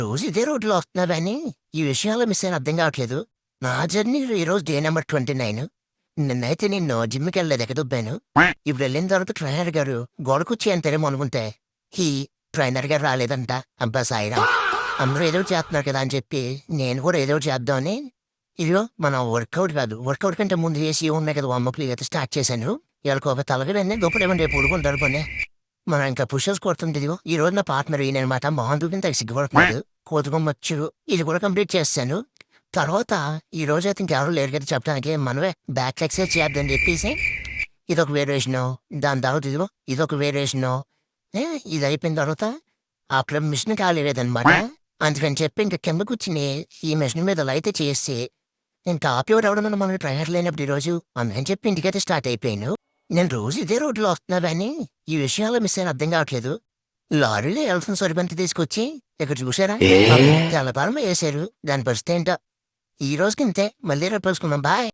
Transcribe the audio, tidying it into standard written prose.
రోజు ఇదే రోడ్లో వస్తున్నా కానీ ఈ విషయాలు మిస్ అయిన అర్థం కావట్లేదు. నా జర్నీ ఈరోజు డే నెంబర్ 29. నిన్నైతే నేను జిమ్కి వెళ్ళలేదు, ఎక్కదొబ్బాను. ఇప్పుడు వెళ్ళిన తర్వాత ట్రైనర్ గారు గోడకొచ్చి అంతేమో అనుకుంటే ఈ ట్రైనర్ గారు రాలేదంట. అబ్బా సాయిరాం, అందరూ ఏదో చేస్తున్నారు కదా అని చెప్పి నేను కూడా ఏదో చేద్దామని ఇదిగో మనం వర్కౌట్ కంటే ముందు చేసి ఉన్నాయి కదా వార్మప్లు అయితే స్టార్ట్ చేశాను. ఇవాళ ఒక తలగడన్నీ గొప్పలేమని రేపు ఉడుకుంటారు పని. మనం ఇంకా పుషర్స్ కొడుతుంది. ఇదిగో ఈ రోజు నా పార్ట్నర్ ఈయనమాట. మొహం దూకిన తగ్గ సిగ్గుపడుతున్నాడు. కోతుకొమ్మచ్చు ఇది కూడా కంప్లీట్ చేస్తాను. తర్వాత ఈ రోజు అయితే ఇంకెవరు లేరు కదా చెప్పడానికి, మనమే బ్యాక్ ఎక్సైజ్ చేద్దని చెప్పేసి ఇదొక వేరియేషను. దాని తర్వాత ఇదిగో ఇదొక వేరియేషను. ఇది అయిపోయిన తర్వాత అక్కడ మిషన్ ఖాళీ లేదనమాట. అందుకని చెప్పి ఇంకా కింద కూర్చుని ఈ మిషన్ మీద అయితే చేసి నేను టాప్ ఎవరు అవడం మనకి ట్రైనర్ లేనప్పుడు ఈరోజు అందుకని చెప్పి ఇంటికైతే స్టార్ట్ అయిపోయాను. నేను రోజు ఇదే రోడ్లో వస్తున్నా కానీ ఈ విషయాలు మిస్ అయిన అర్థం కావట్లేదు. లారీలో ఎల్ఫన్ సరిబంతి తీసుకొచ్చి ఇక్కడ చూసారా తెల్లపారం వేసారు. దాని పరిస్థితి ఏంటో. ఈ రోజుకి ఇంతే, మళ్ళీ రేపు కలుసుకుందాం. బాయ్.